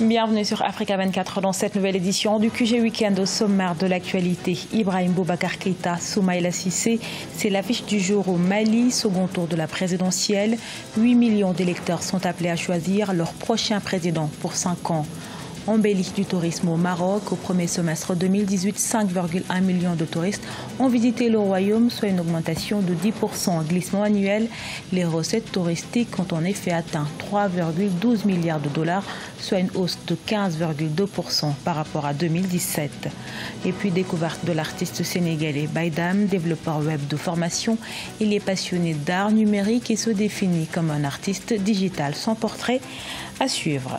Bienvenue sur Africa 24 dans cette nouvelle édition du QG Week-end. Au sommaire de l'actualité, Ibrahim Boubacar Keïta, Soumaïla Cissé, c'est l'affiche du jour au Mali, second tour de la présidentielle. 8 millions d'électeurs sont appelés à choisir leur prochain président pour 5 ans. Embellie du tourisme au Maroc, au premier semestre 2018, 5,1 millions de touristes ont visité le royaume, soit une augmentation de 10% en glissement annuel. Les recettes touristiques ont en effet atteint 3,12 milliards de dollars, soit une hausse de 15,2% par rapport à 2017. Et puis découverte de l'artiste sénégalais Baïdam, développeur web de formation. Il est passionné d'art numérique et se définit comme un artiste digital. Son portrait à suivre.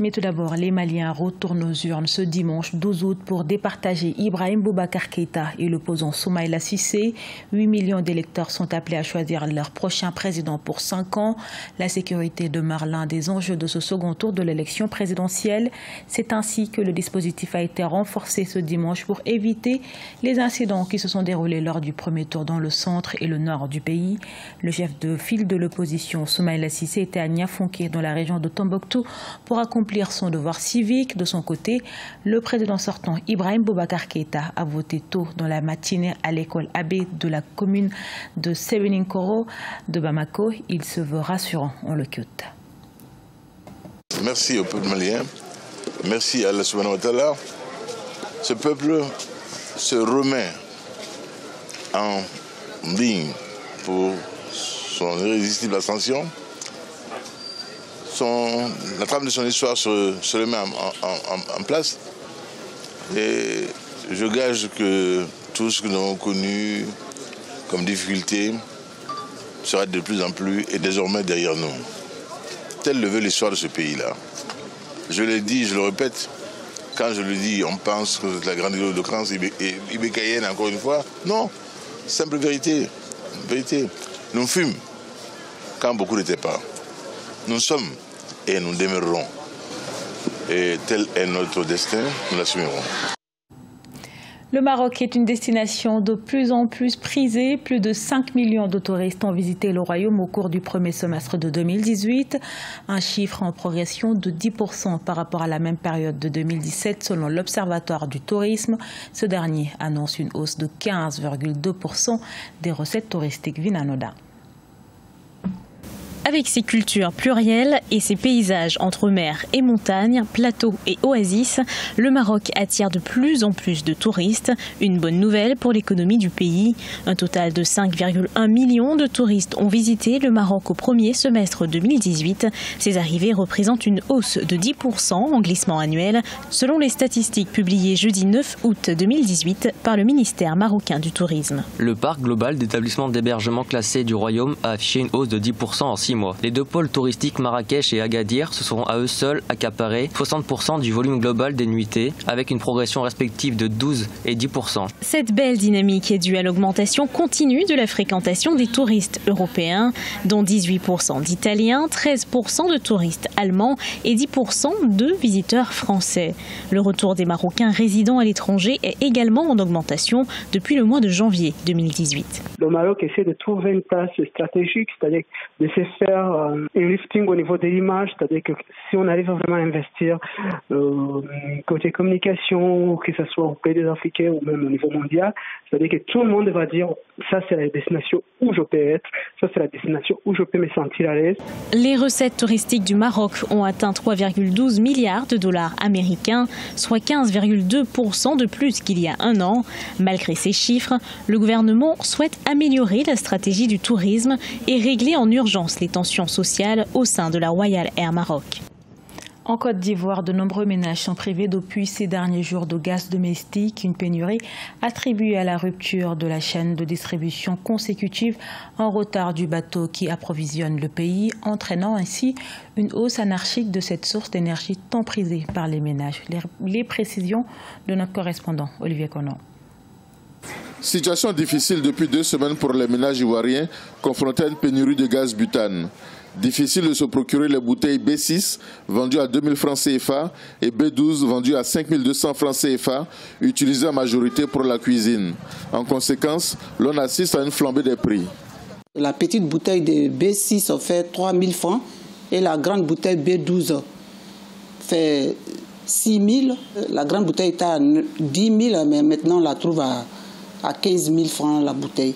Mais tout d'abord, les Maliens retournent aux urnes ce dimanche 12 août pour départager Ibrahim Boubacar Keïta et l'opposant Soumaïla Cissé. 8 millions d'électeurs sont appelés à choisir leur prochain président pour 5 ans. La sécurité demeure l'un des enjeux de ce second tour de l'élection présidentielle. C'est ainsi que le dispositif a été renforcé ce dimanche pour éviter les incidents qui se sont déroulés lors du premier tour dans le centre et le nord du pays. Le chef de file de l'opposition, Soumaïla Cissé, était à Niafonké dans la région de Tombouctou pour accomplir son devoir civique. De son côté, le président sortant Ibrahim Boubacar Keïta a voté tôt dans la matinée à l'école abbé de la commune de Sebeninkoro de Bamako. Il se veut rassurant, on le quitte. Merci au peuple malien, merci à Allah subhanahu wa ta'ala. Ce peuple se remet en ligne pour son irrésistible ascension. La trame de son histoire se remet en place. Et je gage que tout ce que nous avons connu comme difficulté sera de plus en plus et désormais derrière nous. Telle le veut l'histoire de ce pays-là. Je l'ai dit, je le répète, quand je le dis, on pense que c'est la grande éloquence ibécaïenne encore une fois. Non, simple vérité. Vérité. Nous fûmes quand beaucoup n'étaient pas. Nous sommes et nous demeurerons. Et tel est notre destin, nous l'assumerons. Le Maroc est une destination de plus en plus prisée. Plus de 5 millions de touristes ont visité le royaume au cours du premier semestre de 2018. Un chiffre en progression de 10% par rapport à la même période de 2017 selon l'Observatoire du tourisme. Ce dernier annonce une hausse de 15,2% des recettes touristiques. Vinanoda. Avec ses cultures plurielles et ses paysages entre mer et montagne, plateaux et oasis, le Maroc attire de plus en plus de touristes. Une bonne nouvelle pour l'économie du pays. Un total de 5,1 millions de touristes ont visité le Maroc au premier semestre 2018. Ces arrivées représentent une hausse de 10% en glissement annuel, selon les statistiques publiées jeudi 9 août 2018 par le ministère marocain du Tourisme. Le parc global d'établissements d'hébergement classés du Royaume a affiché une hausse de 10% en 6 mois. Les deux pôles touristiques Marrakech et Agadir se seront à eux seuls accaparés 60% du volume global des nuitées, avec une progression respective de 12 et 10%. Cette belle dynamique est due à l'augmentation continue de la fréquentation des touristes européens, dont 18% d'Italiens, 13% de touristes allemands et 10% de visiteurs français. Le retour des Marocains résidant à l'étranger est également en augmentation depuis le mois de janvier 2018. Le Maroc essaie de trouver une place stratégique, c'est-à-dire de se faire un lifting au niveau de l'image, c'est-à-dire que si on arrive vraiment à investir côté communication, que ce soit au pays des Africains ou même au niveau mondial, c'est-à-dire que tout le monde va dire ça c'est la destination où je peux être, ça c'est la destination où je peux me sentir à l'aise. Les recettes touristiques du Maroc ont atteint 3,12 milliards de dollars américains, soit 15,2% de plus qu'il y a un an. Malgré ces chiffres, le gouvernement souhaite améliorer la stratégie du tourisme et régler en urgence les tensions sociales au sein de la Royal Air Maroc. En Côte d'Ivoire, de nombreux ménages sont privés depuis ces derniers jours de gaz domestique, une pénurie attribuée à la rupture de la chaîne de distribution consécutive en retard du bateau qui approvisionne le pays, entraînant ainsi une hausse anarchique de cette source d'énergie tant prisée par les ménages. Les précisions de notre correspondant Olivier Conan. Situation difficile depuis 2 semaines pour les ménages ivoiriens confrontés à une pénurie de gaz butane. Difficile de se procurer les bouteilles B6 vendues à 2000 francs CFA et B12 vendues à 5200 francs CFA, utilisées en majorité pour la cuisine. En conséquence, l'on assiste à une flambée des prix. La petite bouteille de B6 offert 3000 francs Et la grande bouteille B12 fait 6 000. La grande bouteille est à 10 000, mais maintenant on la trouve à 15 000 francs la bouteille.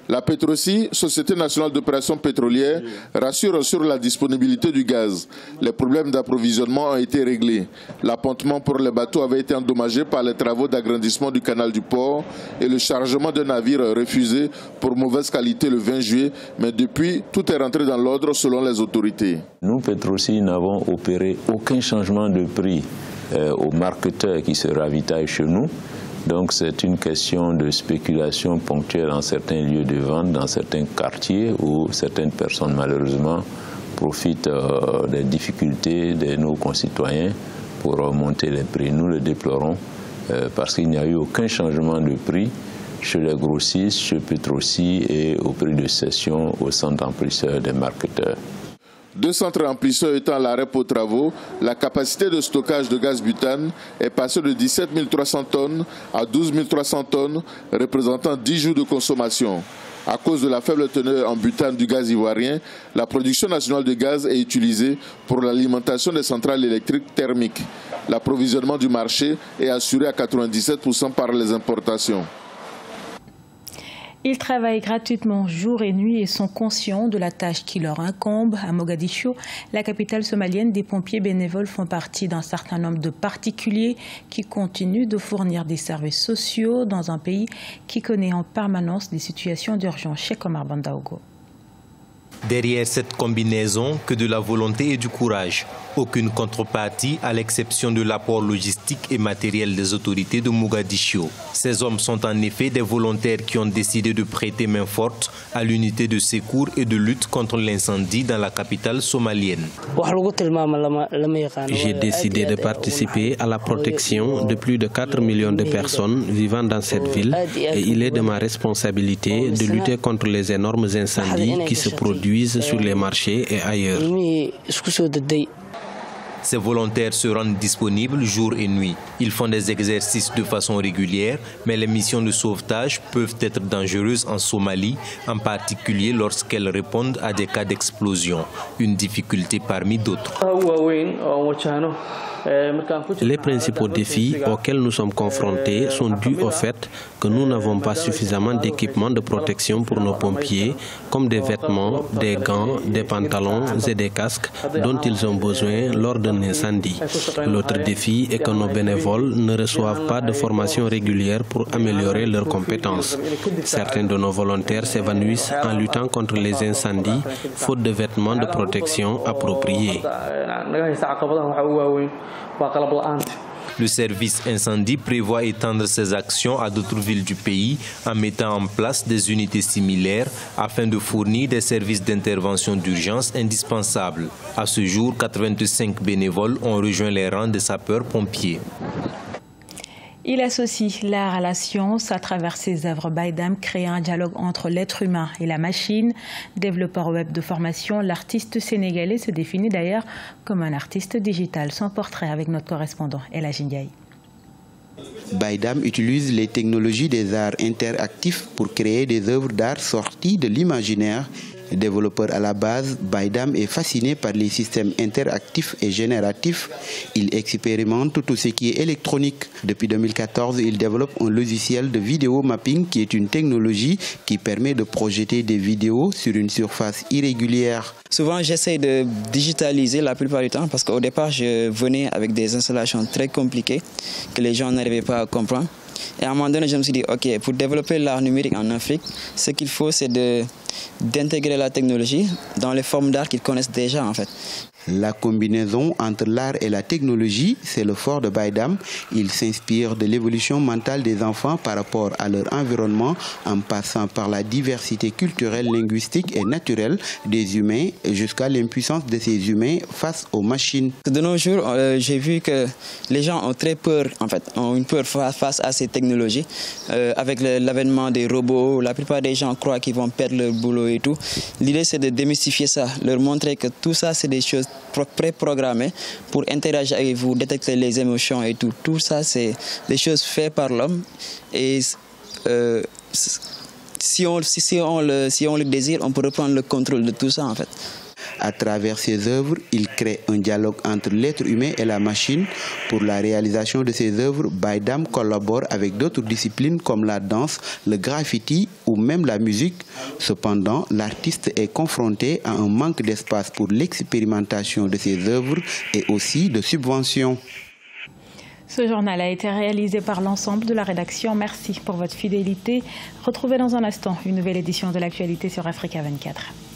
La Petrosi, Société nationale d'opération pétrolière, rassure sur la disponibilité du gaz. Les problèmes d'approvisionnement ont été réglés. L'appontement pour les bateaux avait été endommagé par les travaux d'agrandissement du canal du port et le chargement d'un navire refusé pour mauvaise qualité le 20 juillet. Mais depuis, tout est rentré dans l'ordre selon les autorités. Nous, Petrosi, n'avons opéré aucun changement de prix aux marketeurs qui se ravitaillent chez nous. Donc c'est une question de spéculation ponctuelle dans certains lieux de vente, dans certains quartiers où certaines personnes malheureusement profitent des difficultés de nos concitoyens pour monter les prix. Nous le déplorons parce qu'il n'y a eu aucun changement de prix chez les grossistes, chez Petrosi et au prix de cession au centre remplisseur des marketeurs. 2 centres remplisseurs étant à l'arrêt pour travaux, la capacité de stockage de gaz butane est passée de 17 300 tonnes à 12 300 tonnes, représentant 10 jours de consommation. À cause de la faible teneur en butane du gaz ivoirien, la production nationale de gaz est utilisée pour l'alimentation des centrales électriques thermiques. L'approvisionnement du marché est assuré à 97% par les importations. Ils travaillent gratuitement jour et nuit et sont conscients de la tâche qui leur incombe. À Mogadiscio, la capitale somalienne, des pompiers bénévoles font partie d'un certain nombre de particuliers qui continuent de fournir des services sociaux dans un pays qui connaît en permanence des situations d'urgence. Cheikh Omar Bandaogo. Derrière cette combinaison, que de la volonté et du courage. Aucune contrepartie à l'exception de l'apport logistique et matériel des autorités de Mogadiscio. Ces hommes sont en effet des volontaires qui ont décidé de prêter main forte à l'unité de secours et de lutte contre l'incendie dans la capitale somalienne. J'ai décidé de participer à la protection de plus de 4 millions de personnes vivant dans cette ville et il est de ma responsabilité de lutter contre les énormes incendies qui se produisent sur les marchés et ailleurs. Ces volontaires se rendent disponibles jour et nuit. Ils font des exercices de façon régulière, mais les missions de sauvetage peuvent être dangereuses en Somalie, en particulier lorsqu'elles répondent à des cas d'explosion, une difficulté parmi d'autres. Les principaux défis auxquels nous sommes confrontés sont dus au fait que nous n'avons pas suffisamment d'équipements de protection pour nos pompiers, comme des vêtements, des gants, des pantalons et des casques dont ils ont besoin lors d'un incendie. L'autre défi est que nos bénévoles ne reçoivent pas de formation régulière pour améliorer leurs compétences. Certains de nos volontaires s'évanouissent en luttant contre les incendies, faute de vêtements de protection appropriés. Le service incendie prévoit étendre ses actions à d'autres villes du pays en mettant en place des unités similaires afin de fournir des services d'intervention d'urgence indispensables. À ce jour, 85 bénévoles ont rejoint les rangs des sapeurs-pompiers. Il associe l'art à la science. À travers ses œuvres, Baïdam crée un dialogue entre l'être humain et la machine. Développeur web de formation, l'artiste sénégalais se définit d'ailleurs comme un artiste digital. Son portrait avec notre correspondant El Hadji Ndiaye. Baïdam utilise les technologies des arts interactifs pour créer des œuvres d'art sorties de l'imaginaire. Développeur à la base, Baïdam est fasciné par les systèmes interactifs et génératifs. Il expérimente tout ce qui est électronique. Depuis 2014, il développe un logiciel de vidéo mapping qui est une technologie qui permet de projeter des vidéos sur une surface irrégulière. Souvent, j'essaie de digitaliser la plupart du temps parce qu'au départ, je venais avec des installations très compliquées que les gens n'arrivaient pas à comprendre. Et à un moment donné, je me suis dit, OK, pour développer l'art numérique en Afrique, ce qu'il faut, c'est d'intégrer la technologie dans les formes d'art qu'ils connaissent déjà, en fait. La combinaison entre l'art et la technologie, c'est le fort de Baïdam. Il s'inspire de l'évolution mentale des enfants par rapport à leur environnement, en passant par la diversité culturelle, linguistique et naturelle des humains, jusqu'à l'impuissance de ces humains face aux machines. De nos jours, j'ai vu que les gens ont très peur, en fait, ont une peur face à ces technologies. Avec l'avènement des robots, la plupart des gens croient qu'ils vont perdre leur boulot et tout. L'idée, c'est de démystifier ça, leur montrer que tout ça, c'est des choses préprogrammées pour interagir avec vous, détecter les émotions et tout. Tout ça, c'est des choses faites par l'homme. Et si on le désire, on peut reprendre le contrôle de tout ça, en fait. À travers ses œuvres, il crée un dialogue entre l'être humain et la machine. Pour la réalisation de ses œuvres, Baïdam collabore avec d'autres disciplines comme la danse, le graffiti ou même la musique. Cependant, l'artiste est confronté à un manque d'espace pour l'expérimentation de ses œuvres et aussi de subventions. Ce journal a été réalisé par l'ensemble de la rédaction. Merci pour votre fidélité. Retrouvez dans un instant une nouvelle édition de l'actualité sur Africa 24.